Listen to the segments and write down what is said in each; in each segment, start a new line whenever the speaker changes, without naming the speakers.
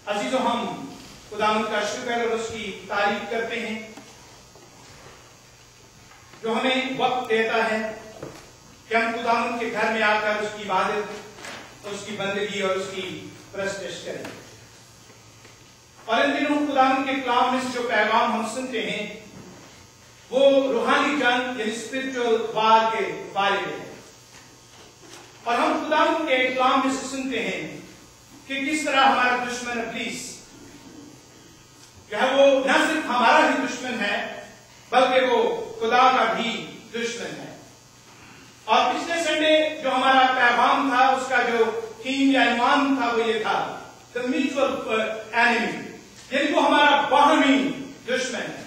عزیزو ہم خداوند کا شکر اور اس کی تعریف کرتے ہیں جو ہمیں وقت دیتا ہے کہ ہم خداوند کے گھر میں آ کر اس کی عبادت، اس کی بندگی اور اس کی پرستش کریں۔ اور ان دنوں خداوند کے کلام میں سے جو پیغام ہم سنتے ہیں وہ روحانی جنگ یعنی اسپرچل وار کے بارے میں ہے، اور ہم خداوند کے کلام میں سے سنتے ہیں کہ کس طرح ہمارا دشمن ابلیس جو ہے وہ نہ صرف ہمارا ہی دشمن ہے بلکہ وہ خدا کا بھی دشمن ہے۔ اور پچھلے سنڈے جو ہمارا پیغام تھا اس کا جو تھیم یا عنوان تھا وہ یہ تھا the mutual enemy، یعنی وہ ہمارا باہمی دشمن ہے۔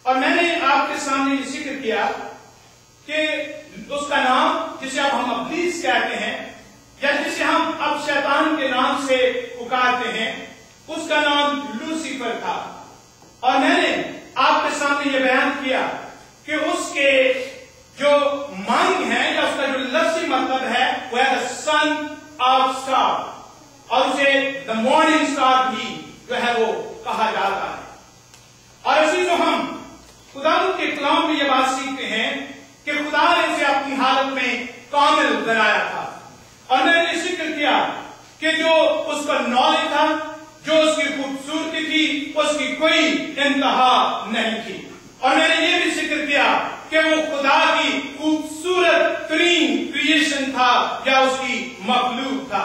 اور میں نے آپ کے سامنے یہ ذکر کیا کہ اس کا نام جسے اب ہم ابلیس کہتے ہیں یا جسے ہم اب شیطان کے نام سے پکارتے ہیں، اس کا نام لوسیفر تھا۔ اور میں نے آپ کے سامنے یہ بیان کیا کہ اس کے جو معنی ہے یا اس کا جو لفظی مطلب ہے وہ ہے سن آف اسٹار، اور اسے دا مارننگ اسٹار بھی جو ہے وہ کہا جاتا ہے۔ اور اسی کو ہم خداوند کے کلام میں یہ بات سیکھتے ہیں کہ خدا نے اسے اپنی حالت میں کامل بنایا تھا، اور میں نے ذکر کیا کہ جو اس کا نالج تھا، جو اس کی خوبصورتی تھی، اس کی کوئی انتہا نہیں تھی۔ اور میں نے یہ بھی ذکر کیا کہ وہ خدا کی خوبصورت ترین کریشن تھا یا اس کی مخلوق تھا۔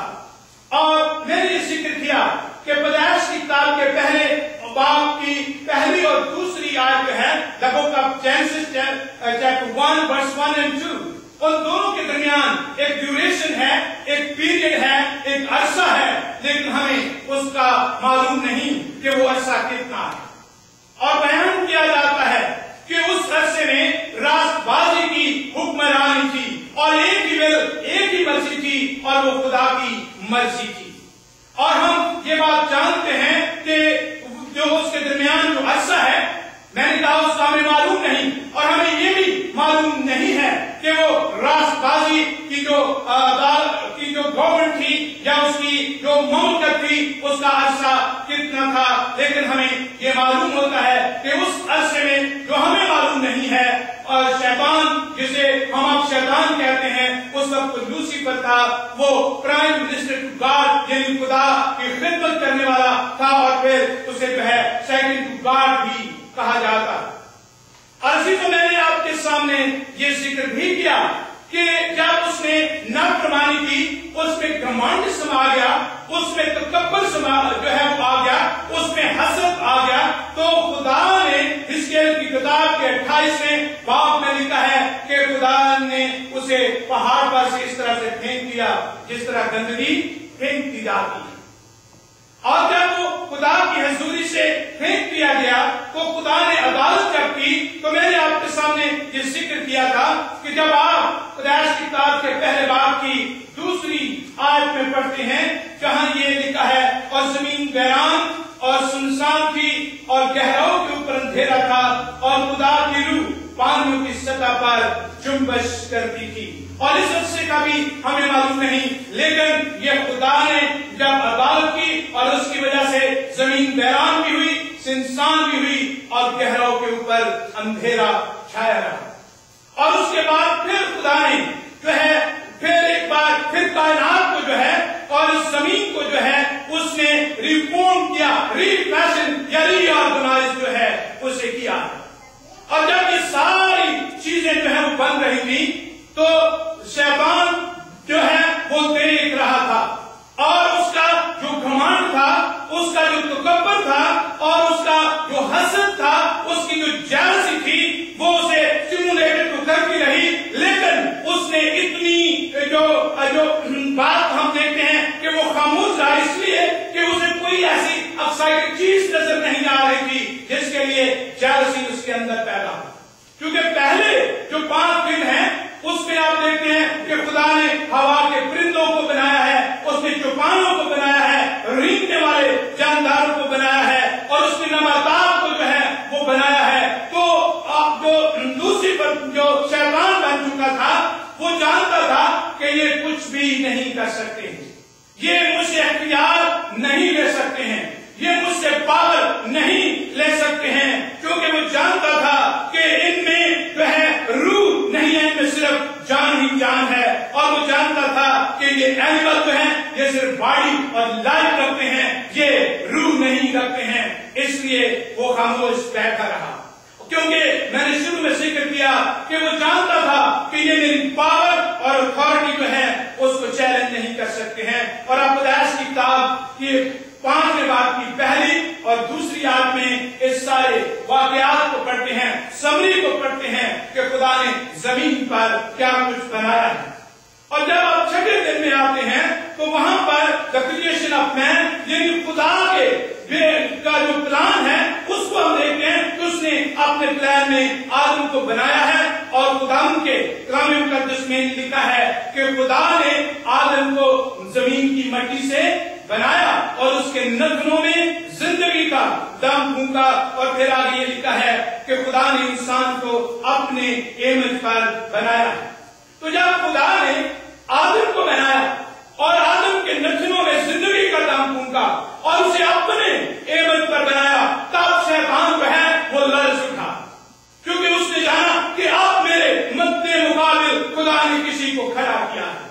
اور میں نے یہ ذکر کیا کہ پیدائش کی کتاب کے پہلے باب کی پہلی اور دوسری آیت جو ہے the book of Genesis chapter 1 verse 1 and 2، ان دونوں کے درمیان ایک ڈیوریشن ہے، ایک پیریڈ ہے، ایک عرصہ ہے، لیکن ہمیں اس کا معلوم نہیں کہ وہ عرصہ کتنا ہے۔ اور بیان کیا جاتا ہے کہ اس عرصے میں راست بازی کی حکمرانی تھی اور ایک ہی مرضی تھی اور وہ خدا کی مرضی تھی۔ اور ہم یہ بات جانتے ہیں کہ جو اس کے درمیان جو عرصہ ہے، میں نے کہا اس کا ہمیں معلوم نہیں، اور ہمیں یہ بھی معلوم نہیں ہے کہ وہ راست بازی کی جو گورنمنٹ تھی یا اس کی جو مملکت تھی اس کا عرصہ کتنا تھا، لیکن ہمیں یہ معلوم ہوتا ہے کہ اس عرصے میں جو ہمیں معلوم نہیں ہے، اور شیطان جسے ہم اب شیطان کہتے ہیں اس وقت لوسیفر تھا، وہ پرائم منسٹر ٹو گاڈ یعنی خدا کی خدمت کرنے والا تھا، اور پھر اسے جو ہے سیکنڈ ٹو گاڈ بھی کہا جاتا۔ اور اسی کو میں نے آپ کے سامنے یہ ذکر بھی کیا کہ جب اس نے نافرمانی کی اس میں گھمنڈ سما گیا، اس میں تکبر جو ہے وہ آ گیا، اس میں حسد آ گیا، تو خدا نے حزقیل کی کتاب کے 28ویں باب میں لکھا ہے کہ خدا نے اسے پہاڑ پر سے اس طرح سے پھینک دیا جس طرح گندگی پھینک دی جاتی ہے۔ اور جب وہ خدا کی حضوری سے پھینک دیا گیا تو خدا نے عدالت جب کی، تو میں نے آپ کے سامنے یہ ذکر کیا تھا کہ جب آپ پیدائش کی کتاب کے پہلے باب کی دوسری آیت میں پڑھتے ہیں جہاں یہ لکھا ہے اور زمین ویران اور سنسان تھی اور گہراؤں کے اوپر اندھیرا تھا اور خدا کی روح پانیوں کی سطح پر جنبش کرتی تھی، اور اس عرصے کا بھی ہمیں معلوم نہیں، لیکن یہ خدا نے جب عدالت کی اور اس کی وجہ سے زمین ویران بھی ہوئی، سنسان بھی ہوئی اور گہراؤں کے اوپر اندھیرا چھایا رہا۔ اور اس کے بعد پھر خدا نے جو ہے پھر ایک بار پھر کائنات کو جو ہے اور اس زمین کو جو ہے اس نے ریفارم کیا، ری فیشن یا ری آرگنائز جو ہے اسے کیا۔ اور جب یہ ساری چیزیں جو ہے وہ بن رہی تھی تو شیطان جو ہے وہ دیکھ رہا تھا، اور اس کا جو گھمنڈ تھا، اس کا جو تکبر تھا اور اس کا جو حسد تھا، اس کی جو جیلسی تھی وہ اسے سٹیمولیٹ تو کرتی رہی، لیکن اس نے اتنی جو بات ہم دیکھتے ہیں کہ وہ خاموش رہا اس لیے کہ اسے کوئی ایسی ایکسائٹنگ چیز نظر نہیں آ رہی تھی جس کے لیے جیلسی اس کے اندر پیدا ہو۔ کیونکہ پہلے جو 5 دن ہیں اس میں آپ دیکھتے ہیں کہ خدا نے ہوا کے پرندوں کو بنایا ہے، اس نے چوپانوں کو بنایا ہے، رینگنے والے جانداروں کو بنایا ہے، اور اس نے نباتات کو جو ہے وہ بنایا ہے۔ تو جو لوسیفر جو شیطان بن چکا تھا وہ جانتا تھا کہ یہ کچھ بھی نہیں کر سکتے ہیں، یہ مجھ سے اختیار نہیں لے سکتے ہیں، اور لائف رکھتے ہیں، یہ روح نہیں رکھتے ہیں، اس لیے وہ خاموش بیٹھا رہا، کیونکہ میں نے شروع میں ذکر کیا کہ وہ جانتا تھا کہ یہ میری پاور اور اتھارٹی جو ہے اس کو چیلنج نہیں کر سکتے ہیں۔ اور آپ پیدائش کی کتاب کی 5ویں باب کی پہلی اور دوسری آیت میں اس سارے واقعات کو پڑھتے ہیں، سمری کو پڑھتے ہیں کہ خدا نے زمین پر کیا کچھ بنایا ہے۔ اور جب آپ 6 دن میں آتے ہیں تو وہاں پر the creation of man، یعنی خدا کے کا جو پلان ہے اس کو ہم دیکھتے ہیں کہ اس نے اپنے پلان میں آدم کو بنایا ہے، اور خدا کے کلام مقدس میں لکھا ہے کہ خدا نے آدم کو زمین کی مٹی سے بنایا اور اس کے نتنوں میں زندگی کا دم پھونکا، اور پھر آگے یہ لکھا ہے کہ خدا نے انسان کو اپنے امیج پر بنایا ہے۔ تو جب خدا نے آدم کو بنایا اور آدم کے نتنوں میں زندگی کا دم پھونکا اور اسے اپنے امیج پر بنایا، تب شیطان جو ہے وہ لرز اٹھا، کیونکہ اس نے جانا کہ اب میرے مدد مقابل خدا نے کسی کو کھڑا کیا ہے،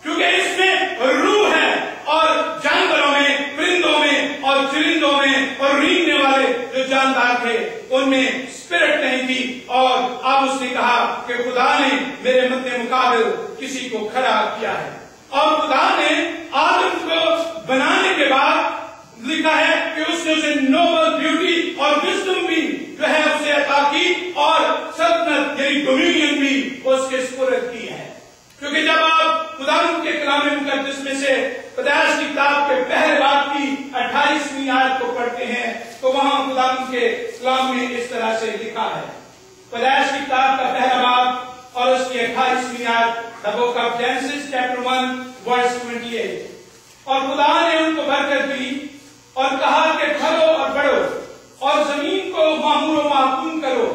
کیونکہ اس میں روح ہے، اور جانوروں میں، پرندوں میں اور چرندوں میں اور رینگنے والے جو جاندار تھے ان میں اسپرٹ نہیں تھی، اور اب اس نے کہا کہ خدا نے میرے مدد مقابل کسی کو کھڑا کیا ہے۔ اور خدا نے آدم کو بنانے کے بعد لکھا ہے کہ اس نے اسے نوبل بیوٹی اور وزڈم بھی جو ہے اسے عطا کی، اور سلطنت یعنی ڈومینین بھی اس کے سپرد کی ہے۔ کیونکہ جب آپ خدا کے کلام مقدس میں سے پیدائش کی کتاب کے پہلے باب کی 28ویں آیت کو پڑھتے ہیں تو وہاں خدا کے کلام میں اس طرح سے لکھا ہے، پیدائش کی کتاب کا پہلا باب اور اس کی 28ویں آیت، The book of Genesis chapter 1 verse 28۔ اور خدا نے ان کو برکت دی اور کہا کہ پھلو اور بڑھو اور زمین کو معمور و محکوم کرو،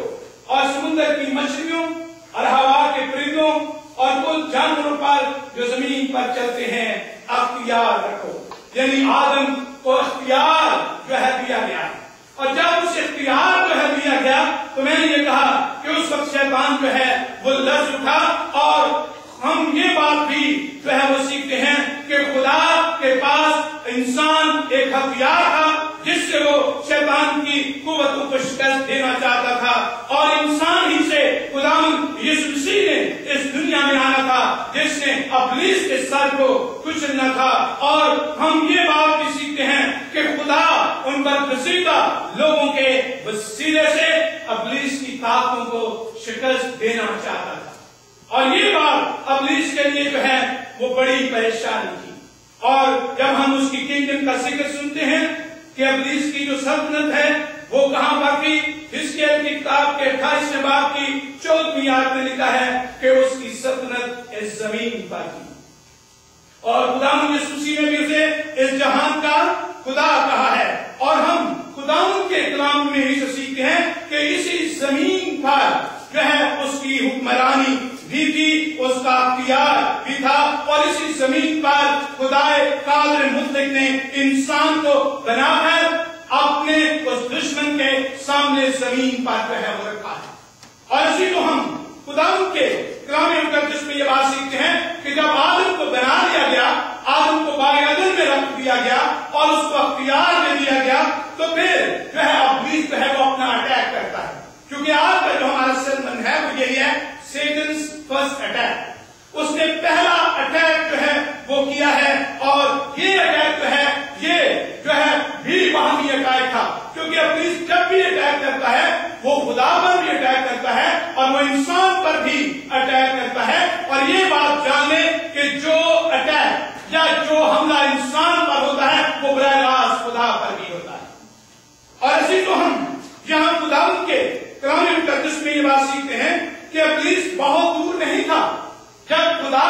اور سمندر کی مچھلیوں اور ہوا کے پرندوں اور کل جانوروں پر جو زمین پر چلتے ہیں اختیار رکھو۔ یعنی آدم کو اختیار جو ہے دیا گیا، اور جب اسے اختیار جو ہے دیا گیا تو میں نے یہ کہا کہ اس وقت شیطان جو ہے وہ لرز اٹھا، اور ہم یہ بات بھی جو ہے وہ سیکھتے ہیں کہ خدا کے پاس انسان ایک ہتھیار تھا جس سے وہ شیطان کی قوتوں کو شکست دینا چاہتا تھا، اور انسان ہی سے خداوند یسوع مسیح نے اس دنیا میں آنا تھا جس نے ابلیس کے سر کو کچلنا تھا۔ اور ہم یہ بات بھی سیکھتے ہیں کہ خدا ان برگزیدہ لوگوں کے وسیلے سے ابلیس کی طاقتوں کو شکست دینا چاہتا تھا، اور یہ بات ابلیس کے لیے جو ہے وہ بڑی پریشانی تھی۔ اور جب ہم اس کی کنگڈم کا ذکر سنتے ہیں کہ ابلیس کی جو سلطنت ہے وہ کہاں پر تھی، حزقیل کی کتاب کے 28ویں باب کی 14ویں آیت میں لکھا ہے کہ اس کی سلطنت اس زمین پر تھی، اور خداوند یسوع مسیح نے بھی اسے اس جہان کا خدا کہا ہے۔ اور ہم خداوند کے کلام میں ہی سیکھتے ہیں کہ اسی زمین پر جو ہے اس کی حکمرانی بھی تھی، اس کا اختیار بھی تھا، اور اسی زمین پر خدائے قادر مطلق نے انسان کو بنا کر اپنے اس دشمن کے سامنے زمین پر جو ہے وہ رکھا ہے۔ اور اسی کو ہم خداوند کے کلام مقدس میں یہ بات سیکھتے ہیں کہ جب آدم کو بنا لیا گیا، آدم کو باغ عدن میں رکھ دیا گیا اور اس کو اختیار دے دیا گیا، تو پھر جو ہے ابلیس جو ہے وہ اپنا اٹیک کرتا ہے، کیونکہ آج کا جو ہمارا سرمن ہے وہ یہی ہے، سیٹنز فرسٹ اٹیک۔ اس نے پہلا اٹیک جو ہے وہ کیا ہے، اور یہ اٹیک جو ہے یہ جو ہے بھی باہمی اٹیک تھا، کیونکہ ابلیس جب بھی اٹیک کرتا ہے وہ خدا پر بھی اٹیک کرتا ہے اور وہ انسان پر بھی اٹیک کرتا ہے۔ اور یہ بات جان لیں کہ جو اٹیک یا جو حملہ انسان پر ہوتا ہے وہ براہ راست خدا پر بھی ہوتا ہے۔ اور اسی کو ہم یہاں خداوند کے کلام مقدس میں یہ بات سیکھتے ہیں کہ ابلیس بہت دور نہیں تھا جب خدا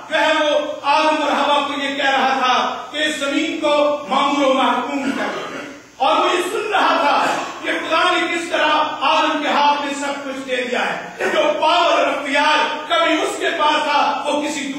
جو ہے وہ آدم اور ہوا کو یہ کہہ رہا تھا کہ اس زمین کو معمور و محکوم کرے، اور وہ یہ سن رہا تھا کہ خدا نے کس طرح آدم کے ہاتھ میں سب کچھ دے دیا ہے، جو پاور اور اختیار کبھی اس کے پاس تھا وہ کسی